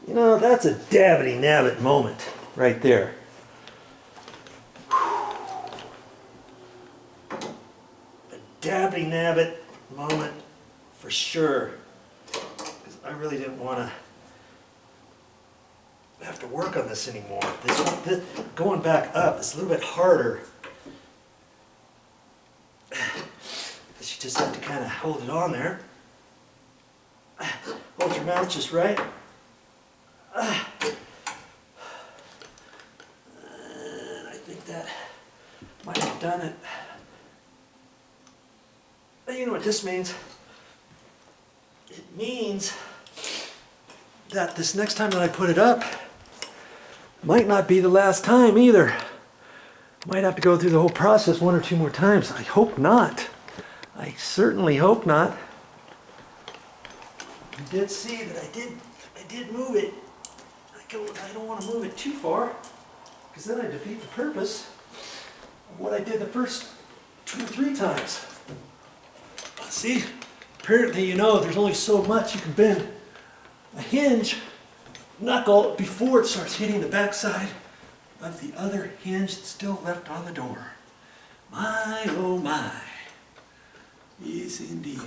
You know, that's a dabbity nabbit moment right there. A dabbity nabbit moment for sure. Because I really didn't want to have to work on this anymore. This going back up is a little bit harder. You just have to kind of hold it on there. Hold your mouth just right. And I think that might have done it. But you know what this means? It means that this next time that I put it up might not be the last time either. Might have to go through the whole process 1 or 2 more times. I hope not. I certainly hope not. You did see that I did move it. I don't want to move it too far, because then I defeat the purpose of what I did the first 2 or 3 times. See, apparently you know there's only so much you can bend a hinge knuckle before it starts hitting the backside of the other hinge that's still left on the door. My, oh my. Yes, indeed.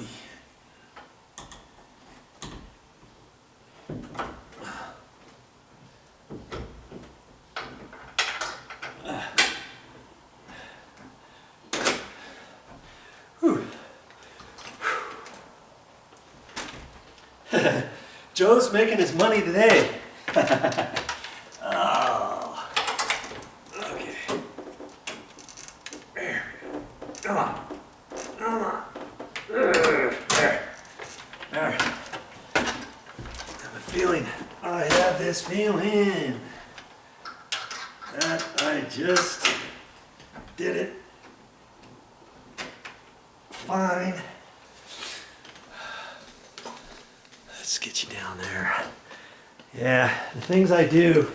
Joe's making his money today. Oh. Okay. There. Come on. Come on. There. There. I have a feeling. I have this feeling that I just did it fine. Let's get you down there. Yeah, the things I do.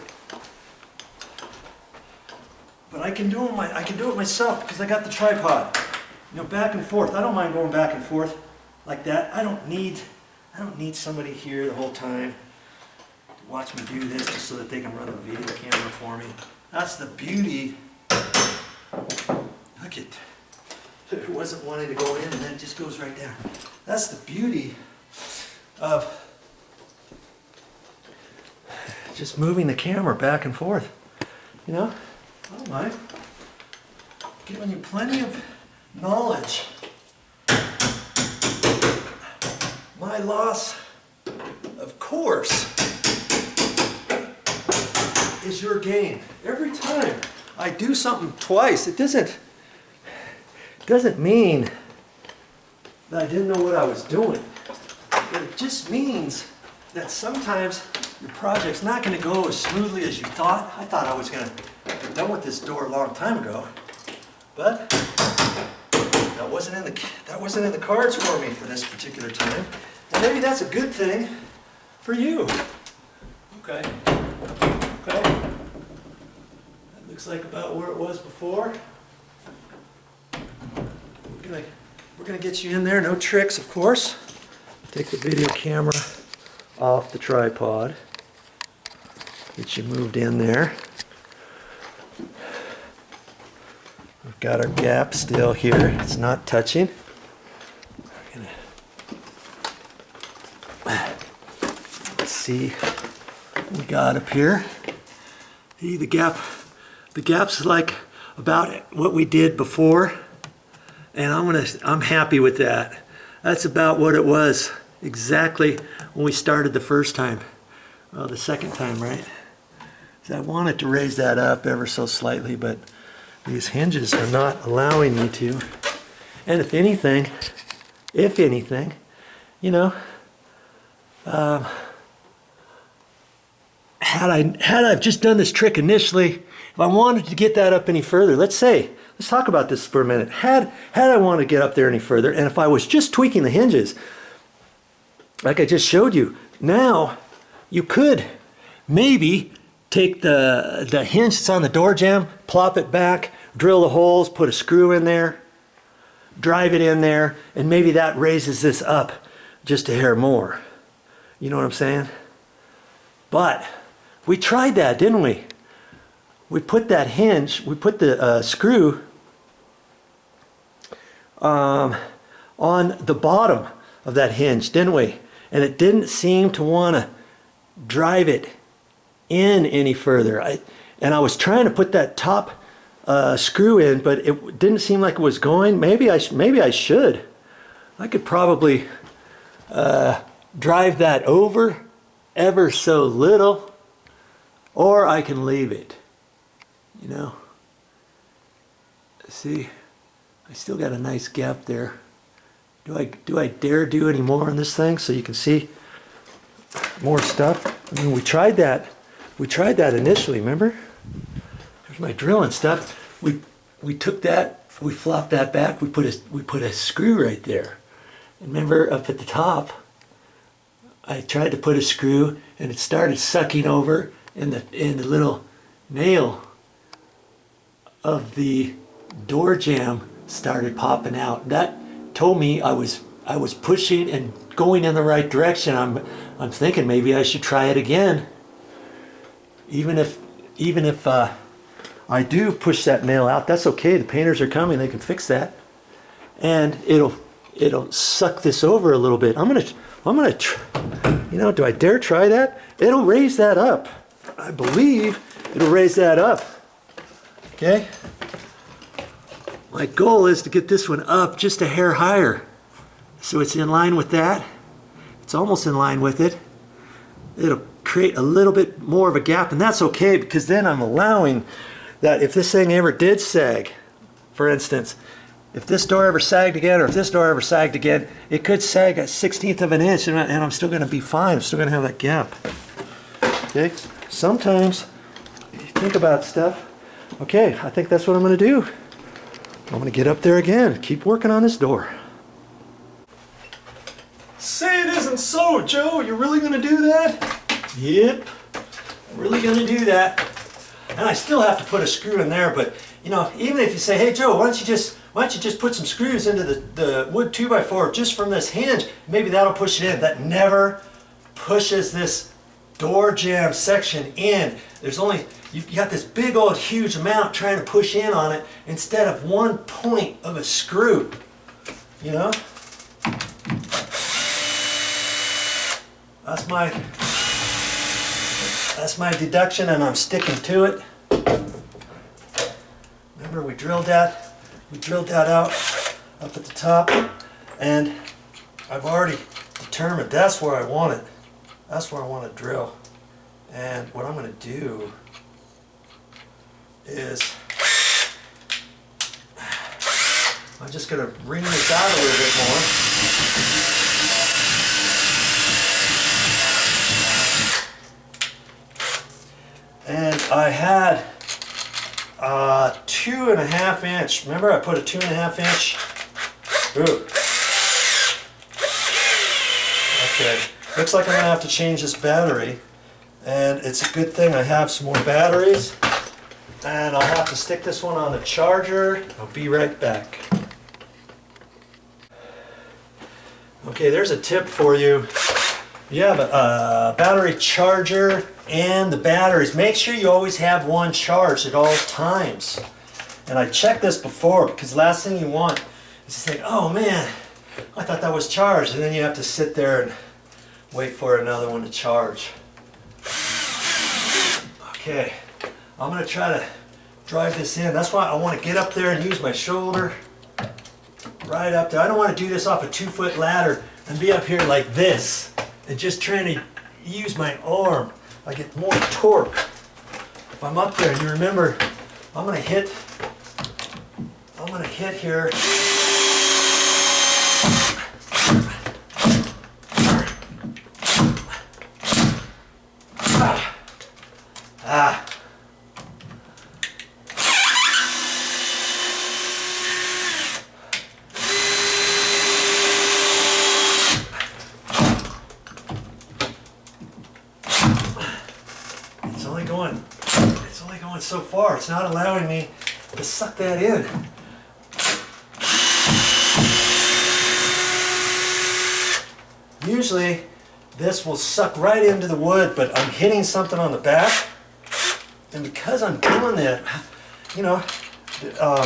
But I can do it myself because I got the tripod. You know, back and forth. I don't mind going back and forth like that. I don't need somebody here the whole time to watch me do this just so that they can run the video camera for me. That's the beauty. Look at it wasn't wanting to go in and then it just goes right there. That's the beauty of just moving the camera back and forth. You know, I don't mind. Giving you plenty of knowledge. My loss, of course, is your gain. Every time I do something twice, it doesn't mean that I didn't know what I was doing. It just means that sometimes your project's not going to go as smoothly as you thought. I thought I was going to be done with this door a long time ago, but that wasn't in the cards for me for this particular time. And maybe that's a good thing for you. Okay. Okay. That looks like about where it was before. We're gonna get you in there. No tricks, of course. Take the video camera off the tripod. Get you moved in there. We've got our gap still here. It's not touching. Let's see what we got up here. See the gap's like about what we did before. And I'm happy with that. That's about what it was exactly when we started the first time. Well, the second time, right? So I wanted to raise that up ever so slightly, but these hinges are not allowing me to. And if anything, you know, had I just done this trick initially, if I wanted to get that up any further, let's talk about this for a minute. Had I wanted to get up there any further, and if I was just tweaking the hinges, like I just showed you, now you could maybe take the hinge that's on the door jamb, plop it back, drill the holes, put a screw in there, drive it in there, and maybe that raises this up just a hair more. You know what I'm saying? But we tried that, didn't we? We put that hinge, we put the screw on the bottom of that hinge, didn't we? And it didn't seem to want to drive it in any further. And I was trying to put that top screw in, but it didn't seem like it was going. Maybe I should. I could probably drive that over ever so little, or I can leave it. You know, see, I still got a nice gap there. Do I dare do any more on this thing so you can see more stuff? I mean, we tried that initially, remember? Here's my drill and stuff. We took that, we flopped that back, we put a screw right there. And remember up at the top, I tried to put a screw and it started sucking over and the little nail of the door jamb started popping out. That told me I was pushing and going in the right direction. I'm thinking maybe I should try it again. Even if I do push that nail out, that's okay. The painters are coming; they can fix that, and it'll suck this over a little bit. I'm gonna you know, do I dare try that? It'll raise that up. I believe it'll raise that up. Okay. My goal is to get this one up just a hair higher. So it's in line with that. It's almost in line with it. It'll create a little bit more of a gap, and that's okay because then I'm allowing that if this thing ever did sag, for instance, if this door ever sagged again or if this door ever sagged again, it could sag a 1/16 of an inch and I'm still going to be fine. I'm still going to have that gap. Okay? Sometimes you think about stuff. Okay, I think that's what I'm going to do. I'm going to get up there again. Keep working on this door. Say it isn't so, Joe. You're really going to do that? Yep. I'm really going to do that. And I still have to put a screw in there, but you know, even if you say, hey Joe, why don't you just put some screws into the wood 2x4 just from this hinge, maybe that'll push it in. That never pushes this door jamb section in. There's only, you've got this big old huge amount trying to push in on it instead of one point of a screw, you know? That's my deduction, and I'm sticking to it. Remember, we drilled that out up at the top, and I've already determined that's where I want it. That's where I want to drill. And what I'm going to do is I'm just going to wring this out a little bit more. And I had 2.5 inch. Remember, I put a 2.5 inch. Ooh. Okay. Looks like I'm gonna have to change this battery, and it's a good thing I have some more batteries. And I'll have to stick this one on the charger. I'll be right back. Okay, there's a tip for you. You have a battery charger and the batteries. Make sure you always have one charged at all times. And I checked this before because the last thing you want is to think, oh man, I thought that was charged. And then you have to sit there and wait for another one to charge. Okay, I'm going to try to drive this in. That's why I want to get up there and use my shoulder right up there. I don't want to do this off a 2-foot ladder and be up here like this and just trying to use my arm. I get more torque if I'm up there. And you remember, I'm gonna hit here. Ah. It's only going so far. It's not allowing me to suck that in. this will suck right into the wood, but I'm hitting something on the back. And because I'm doing that, you know, well,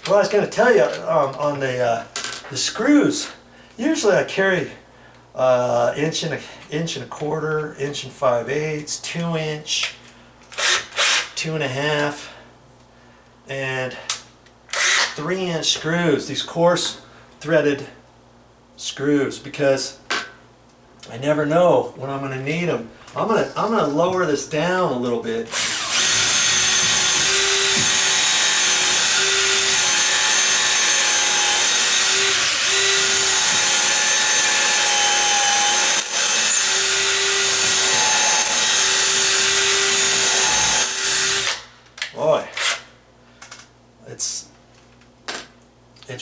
I was going to tell you on the screws, usually I carry inch and a quarter, inch and 5/8, 2 inch, 2.5, and 3 inch screws. These coarse threaded screws, because I never know when I'm going to need them. I'm gonna lower this down a little bit. Boy, it's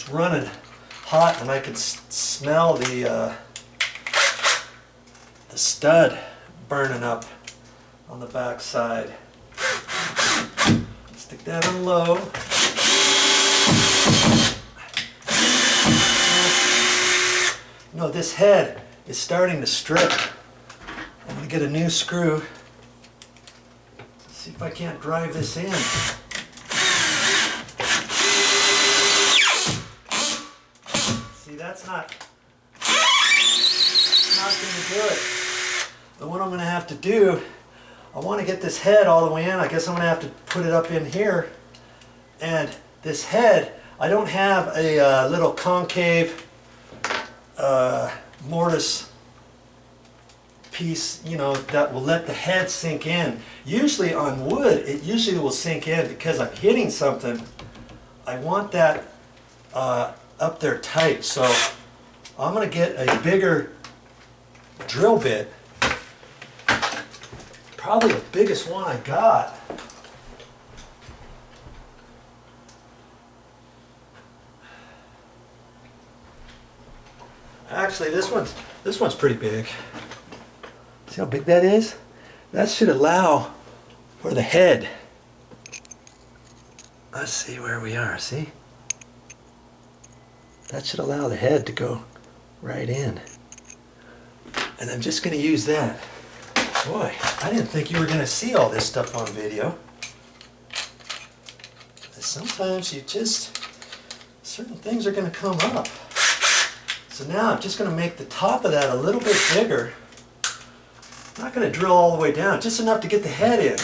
running hot, and I can smell the stud burning up on the back side. Stick that on low. You know, this head is starting to strip. I'm going to get a new screw. See if I can't drive this in. See, that's not going to do it. But what I'm going to have to do, I want to get this head all the way in. I guess I'm going to have to put it up in here. And this head, I don't have a little concave mortise piece, you know, that will let the head sink in. Usually on wood, it usually will sink in because I'm hitting something. I want that up there tight. So I'm going to get a bigger drill bit. Probably the biggest one I got. Actually, this one's pretty big. See how big that is? That should allow for the head. Let's see where we are, see? That should allow the head to go right in. And I'm just going to use that. Boy, I didn't think you were going to see all this stuff on video. Sometimes certain things are going to come up. So now I'm just going to make the top of that a little bit bigger. I'm not going to drill all the way down, just enough to get the head in.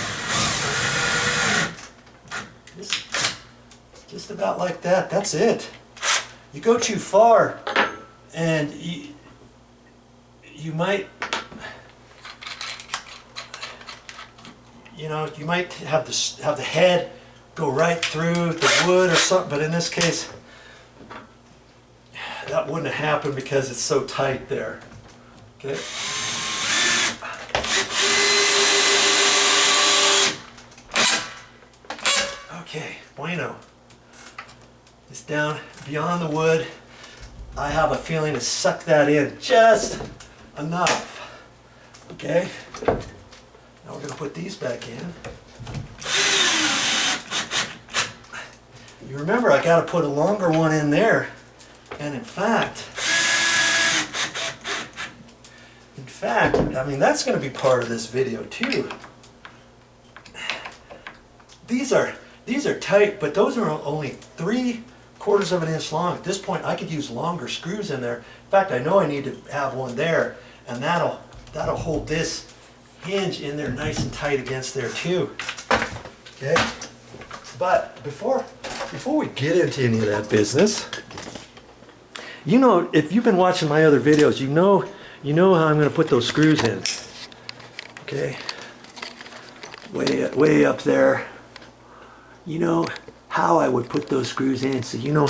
Just about like that, that's it. You go too far and you might, you know, you might have the head go right through the wood or something, but in this case, that wouldn't have happened because it's so tight there. Okay. Okay, bueno. It's down beyond the wood. I have a feeling to suck that in just enough. Okay. Now we're going to put these back in. You remember, I got to put a longer one in there. And in fact, I mean, that's going to be part of this video too. These are tight, but those are only 3/4 of an inch long. At this point, I could use longer screws in there. In fact, I know I need to have one there, and that'll hold this hinge in there nice and tight against there too. Okay, but before we get into any of that business, you know, if you've been watching my other videos, you know how I'm going to put those screws in. Okay, way up there. You know how I would put those screws in, so you know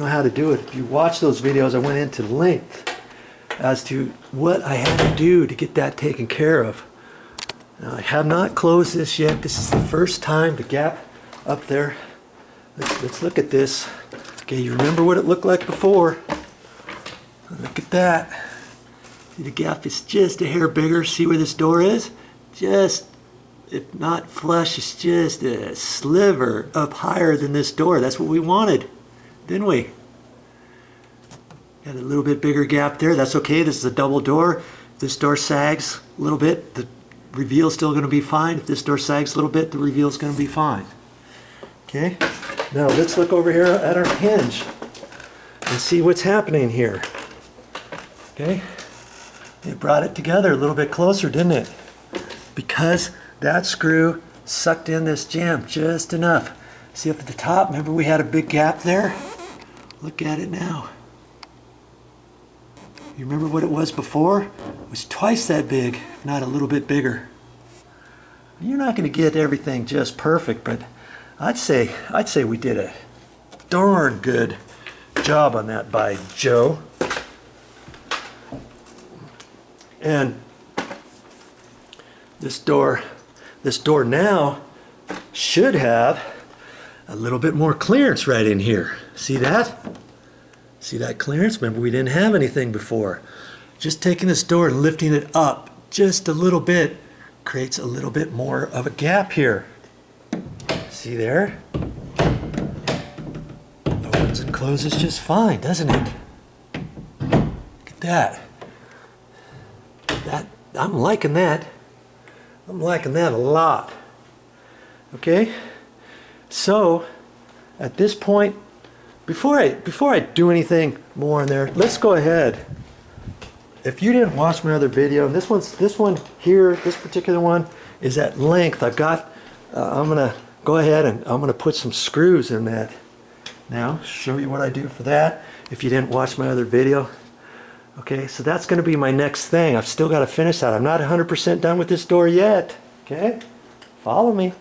how to do it. If you watch those videos, I went into length as to what I had to do to get that taken care of. Now, I have not closed this yet. This is the first time the gap up there. Let's look at this. Okay, you remember what it looked like before? Look at that. See, the gap is just a hair bigger. See where this door is? Just, if not flush, it's just a sliver up higher than this door. That's what we wanted, didn't we? Got a little bit bigger gap there. That's okay. This is a double door. this door sags a little bit, the reveal's still going to be fine. If this door sags a little bit, the reveal's going to be fine. Okay, now let's look over here at our hinge and see what's happening here. Okay, it brought it together a little bit closer, didn't it? Because that screw sucked in this jam just enough. See up at the top, remember we had a big gap there? Look at it now. You remember what it was before? It was twice that big, if not a little bit bigger. You're not going to get everything just perfect, but I'd say we did a darn good job on that by Joe. And this door now should have a little bit more clearance right in here. See that? See that clearance? Remember, we didn't have anything before. Just taking this door and lifting it up just a little bit creates a little bit more of a gap here. See there? Opens and closes just fine, doesn't it? Look at that. I'm liking that. I'm liking that a lot. Okay? So, at this point, before I do anything more in there, let's go ahead. If you didn't watch my other video, and this one here, this particular one is at length. I've got, I'm gonna go ahead and I'm gonna put some screws in that. Now, show you what I do for that. If you didn't watch my other video, okay. So that's gonna be my next thing. I've still got to finish that. I'm not 100% done with this door yet. Okay, follow me.